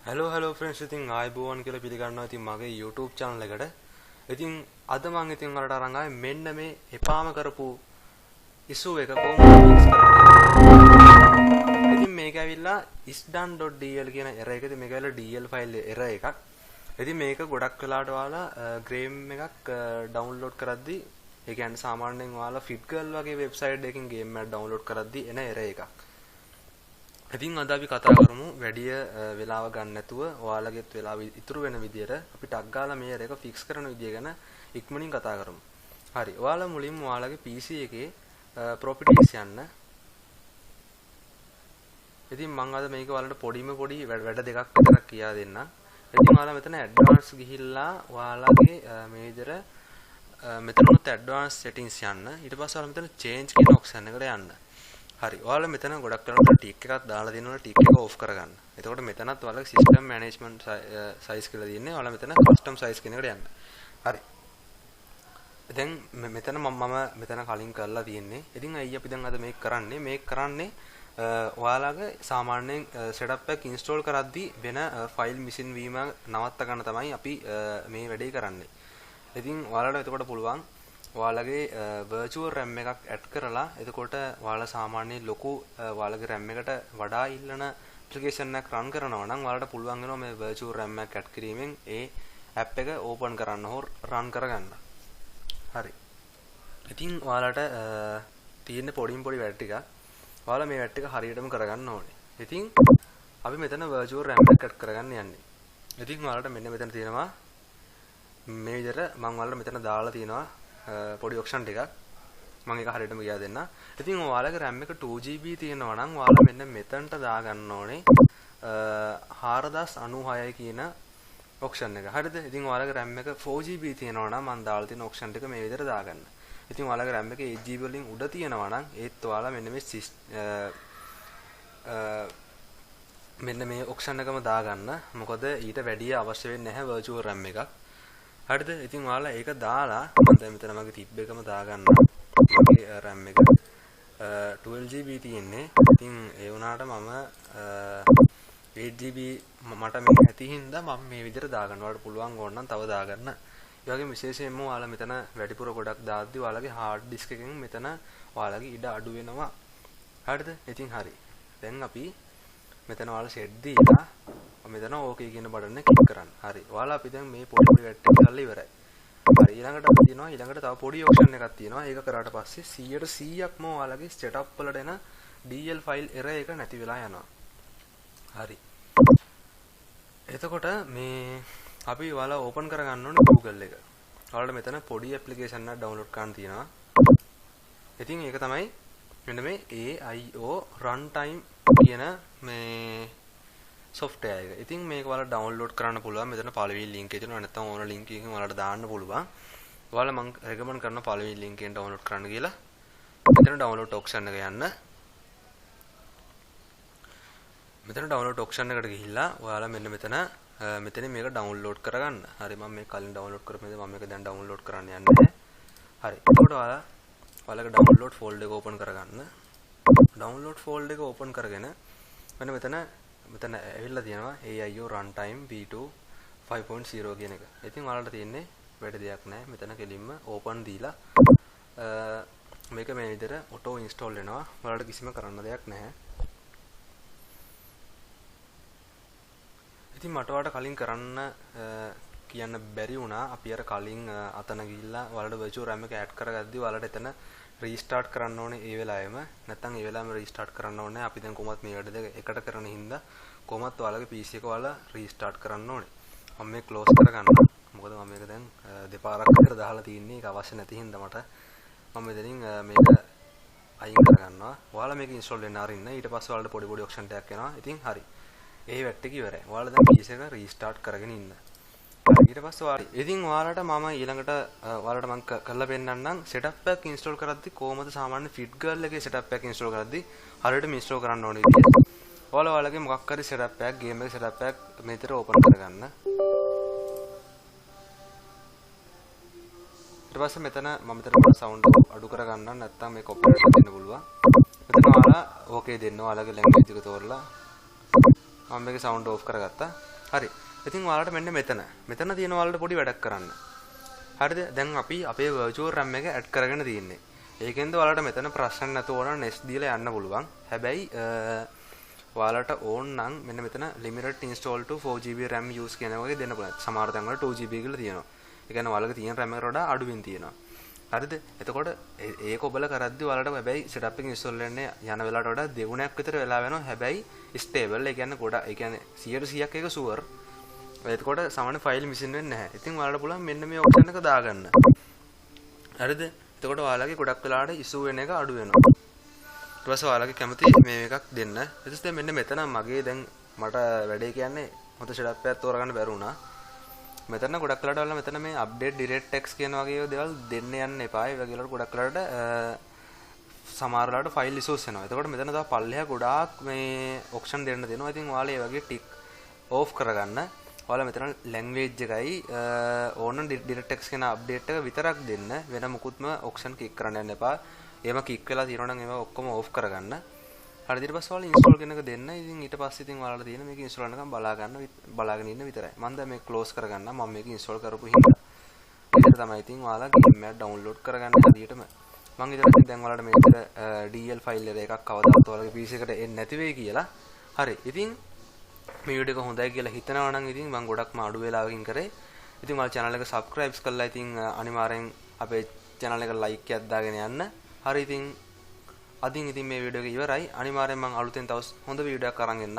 hello friends ඉතින් ආයිබෝවන් කියලා පිළිගන්නවා ඉතින් මගේ YouTube channel එකට. ඉතින් අද මම ඉතින් ඔයාලට අරන් ආවේ මෙන්න මේ එපාම කරපු issue එක කොහොමද fix කරන්නේ. ඉතින් මේක ඇවිල්ලා isdone.dl කියන error එක. ඉතින් මේක ඇවිල්ලා dl file error එකක්. ඉතින් මේක ගොඩක් වෙලාවට ඔයාලා game එකක් download කරද්දී ඒ කියන්නේ සාමාන්‍යයෙන් ඔයාලා Fitgirl වගේ website එකකින් game එකක් download කරද්දී එන error එකක්. ඉතින් අද අපි කතා කරමු වැඩි වෙලාව ගන්න නැතුව ඔයාලගෙත් වෙලාව ඉතුරු වෙන විදියට අපි ටක් ගාලා මේ එක ෆික්ස් කරන විදිය ගැන ඉක්මනින් කතා කරමු. හරි. ඔයාලා මුලින්ම ඔයාලගේ PC එකේ properties යන්න. ඉතින් මම අද මේක ඔයාලට පොඩි වැඩ දෙකක් විතරක් කියා දෙන්නම්. ඉතින් ඔයාලා මෙතන advanced ගිහිල්ලා ඔයාලගේ මේ විදියට මෙතනත් advanced settings යන්න. ඊට පස්සේ ඔයාලා මෙතන change කියන option එකට යන්න. හරි. ඔයාලා මෙතන ගොඩක් වෙලාවට ටික් එකක් දාලා දෙනවනේ ටික් එක ඕෆ් කරගන්න. එතකොට මෙතනත් ඔයාලගේ සිස්ටම් මැනේජ්මන්ට් සයිස් කියලා තියෙන්නේ. ඔයාලා මෙතන කස්ටම් සයිස් කියන එකට යන්න. හරි. දැන් මෙතන මම මෙතන කලින් කරලා තියෙන්නේ. ඉතින් අයිය අපි දැන් අද මේක කරන්නේ ඔයාලගේ සාමාන්‍යයෙන් setup එක install කරද්දී වෙන file missing වීම නවත්ත ගන්න තමයි අපි මේ වැඩේ කරන්නේ. ඉතින් ඔයාලට එතකොට පුළුවන් ඔයාලගේ virtual RAM එකක් add කරලා එතකොට ඔයාලා සාමාන්‍ය ලොකු ඔයාලගේ RAM එකට වඩා ඉල්ලන application එකක් run කරනවා නම් ඔයාලට පුළුවන් වෙනවා මේ virtual RAM එකක් add කිරීමෙන් ඒ app එක open කරන්න හෝ run කරගන්න. හරි. ඉතින් ඔයාලට තියෙන පොඩි වැඩ ටිකක් ඔයාලා මේ වැඩ ටික හරියටම කරගන්න ඕනේ. ඉතින් අපි මෙතන virtual RAM එකක් add කරගන්න යන්නේ. ඉතින් ඔයාලට මෙන්න මෙතන තියෙනවා මේ විදිහට මම ඔයාලට මෙතන දාලා තියෙනවා පොඩි ඔප්ෂන් ටිකක් මම ඒක හරියටම කියා දෙන්න. ඉතින් ඔයාලගේ RAM එක 2GB තියෙනවා නම් ඔයාලා මෙන්න මෙතනට දාගන්න ඕනේ 4096 කියන ඔප්ෂන් එක. හරිද? ඉතින් ඔයාලගේ RAM එක 4GB තියෙනවා නම් මම දාලා තියෙන ඔප්ෂන් ටික මේ විදිහට දාගන්න. ඉතින් ඔයාලගේ RAM එක 8GB වලින් උඩ තියෙනවා නම් ඒත් ඔයාලා මෙන්න මේ ඔප්ෂන් එකම දාගන්න. මොකද ඊට වැඩි අවශ්‍ය වෙන්නේ නැහැ virtual RAM එකක්. හරිද? ඉතින් ඔයාලා ඒක දාලා මම දැන් මෙතන මගේ තිබ් එකම දාගන්න. මගේ RAM එක 12GB තියෙන්නේ. ඉතින් ඒ වුණාට මම 8GB මට මේක ඇති හින්දා මම මේ විදිහට දාගන්න. ඔයාලට පුළුවන් ඕනනම් තව දාගන්න. ඒ වගේම විශේෂයෙන්ම ඔයාලා මෙතන වැඩිපුර ගොඩක් දාද්දි ඔයාලගේ hard disk එකෙන් මෙතන ඔයාලගේ ඉඩ අඩු වෙනවා. හරිද? ඉතින් හරි. දැන් අපි මෙතන ඔයාලා set දීලා මෙතන ඕකේ කියන බටන් එක ක්ලික් කරන්න. හරි. ඔයාලා අපි දැන් මේ පොඩි වැඩ ටික කරලා ඉවරයි. හරි. ඊළඟට අපි තියෙනවා ඊළඟට තව පොඩි ඔප්ෂන් එකක් තියෙනවා. ඒක කරාට පස්සේ 100%ක්ම ඔයාලගේ setup වලට එන DL file error එක නැති වෙලා යනවා. හරි. එතකොට මේ අපි ඔයාලා open කරගන්න ඕනේ Google එක. ඔයාලට මෙතන පොඩි application එකක් download කරන්න තියෙනවා. ඉතින් ඒක තමයි මෙන්න මේ AIO runtime කියන මේ software එක. ඉතින් මේක ඔයාලා download කරන්න පුළුවන්. මෙතන පළවෙනි link එක තියෙනවා. නැත්නම් ඕන link එකකින් ඔයාලට දාන්න පුළුවන්. ඔයාලා මම recommend කරන පළවෙනි link එකෙන් download කරන්න කියලා. මෙතන download option එක යන්න. මෙතන download option එකට ගිහිල්ලා ඔයාලා මෙන්න මෙතන මේක download කරගන්න. හරි. මම මේක කලින් download කරපු නිසා මම මේක දැන් download කරන්න යන්නේ. හරි. එතකොට ඔයාලගේ download folder එක open කරගන්න. download folder එක open කරගෙන මෙන්න මෙතන ඇවිල්ලා තියෙනවා AIO runtime v2 5.0 කියන එක. ඉතින් ඔයාලට තියෙන්නේ වැඩ දෙයක් නැහැ. මෙතන කෙලින්ම open දීලා මේක මේ විදිහට auto install වෙනවා. ඔයාලට කිසිම කරන්න දෙයක් නැහැ. ඉතින් මට ඔයාලට කලින් කරන්න කියන්න බැරි වුණා. අපි අර කලින් අතන ගිහිල්ලා ඔයාලට virtual RAM එක add කරගද්දි ඔයාලට එතන restart කරන්න ඕනේ ඒ වෙලාවෙම. නැත්නම් ඒ වෙලාවෙම restart කරන්න ඕනේ. අපි දැන් කොහොමත් මේ වැඩ දෙක එකට කරන හින්දා කොහොමත් ඔයාලගේ PC එක ඔයාලා restart කරන්න ඕනේ. මම මේක close කරගන්න. මොකද මම මේක දැන් දෙපාරක් විතර දාලා තින්නේ. ඒක අවශ්‍ය නැති හින්දා මම මෙතනින් මේක අයින් කරගන්නවා. ඔයාලා මේක install වෙන්න අරින්න. ඊට පස්සේ ඔයාලට පොඩි option ටිකක් එනවා. ඉතින් හරි. ඒ වැට් එක ඉවරයි. ඔයාලා දැන් PC එක restart කරගෙන ඉන්න. ඊට පස්සේ ඔයාලා ඉතින් ඔයාලට මම ඊළඟට ඔයාලට මම කරලා පෙන්නන්නම් setup එකක් install කරද්දි කොහොමද සාමාන්‍ය Fitgirl එකේ setup එකක් install කරද්දි හරියටම install කරන්න ඕනේ විදිය. ඔයාලගේ මොකක් හරි setup එකක් game එකේ setup එකක් මෙතන open කරගන්න. ඊට පස්සේ මෙතන මම sound අඩු කරගන්න නැත්නම් මේ copyright දෙන්න පුළුවන්. මෙතන ඔයාලා okay දෙන්න ඔයාලගේ language එක තෝරලා මම මේකේ සවුන්ඩ් ඕෆ් කරගත්තා. හරි. ඉතින් ඔයාලට මෙන්න මෙතන තියෙන ඔයාලට පොඩි වැඩක් කරන්න. හරිද? දැන් අපි අපේ virtual RAM එක ඇඩ් කරගෙන තියෙන්නේ. ඒකෙන්ද ඔයාලට මෙතන ප්‍රශ්න නැතුව ඕන nest දීලා යන්න පුළුවන්. හැබැයි ඔයාලට ඕන නම් මෙන්න මෙතන limited install to 4GB RAM use කියන වගේ දෙන්න පුළුවන්. සමහර තැන් වල 2GB කියලා තියෙනවා. ඒ කියන්නේ ඔයාලගේ තියෙන RAM එකට වඩා අඩුවෙන් තියෙනවා. හරිද? එතකොට ඒක ඔබලා කරද්දී ඔයාලට හැබැයි setup එක install වෙන්න යන වෙලාවට වඩා දෙගුණයක් විතර වෙලා වෙනවා. හැබැයි stable. ඒ කියන්නේ ඒ කියන්නේ 100%ක් ඒක sure. එතකොට සාමාන්‍ය ෆයිල් මිසින් වෙන්නේ නැහැ. ඉතින් ඔයාලට පුළුවන් මෙන්න මේ ඔප්ෂන් එක දාගන්න. හරිද? එතකොට ඔයාලගේ ගොඩක් වෙලාවට issue වෙන එක අඩු වෙනවා. ඊට පස්සේ ඔයාලගේ කැමති මේ එකක් දෙන්න. ඊට පස්සේ මෙන්න මෙතන මගේ දැන් මට වැඩේ කියන්නේ හොත setup එකක් තෝරගන්න බැරි වුණා. මෙතන ගොඩක් වෙලාවට ඔයාලා මෙතන මේ update direct text කියන වගේ දේවල් දෙන්න යන්න එපා. ඒ වගේ වලට ගොඩක් වෙලාවට සමහර වෙලාවට ෆයිල් issues වෙනවා. එතකොට මෙතන තව පල්ලෙහා ගොඩාක් මේ ඔප්ෂන් දෙන්න දෙනවා. ඉතින් ඔයාලා මේ වගේ ටික් ඕෆ් කරගන්න. ඔයාලා මෙතන language එකයි ඕන direct text කියන update එක විතරක් දෙන්න. වෙන මොකුත්ම ඔප්ෂන් click කරන්න යන්න එපා. එහෙම click වෙලා තියෙනවා නම් ඒවා ඔක්කොම ඕෆ් කරගන්න. හරි ඊට පස්සේ ඔයාලා install කෙනක දෙන්න. ඉතින් ඊට පස්සේ ඉතින් ඔයාලට තියෙන මේක install වෙනකම් බලාගෙන ඉන්න විතරයි. මම දැන් මේක close කරගන්න. මම මේක install කරපු හින්දා. ඒකට තමයි ඉතින් ඔයාලා game එක download කරගන්න හරියටම. මම ඉතින් දැන් ඔයාලට මේකට DL file එකක් කවදාවත් ඔයාලගේ PC එකට එන්නේ නැති වෙයි කියලා. හරි. ඉතින් මේ වීඩියෝ එක හොඳයි කියලා හිතනවා නම් ඉතින් මම ගොඩක්ම අඩු වෙලාවකින් කරේ. ඉතින් ඔයාලා channel එක subscribe කරලා ඉතින් අනිවාර්යෙන් අපේ channel එක like එකක් දාගෙන යන්න. හරි ඉතින් අදින් ඉතින් මේ වීඩියෝ එක ඉවරයි. අනිවාර්යෙන් මම අලුතෙන් තව හොඳ වීඩියෝ එකක් අරන් එන්නම්.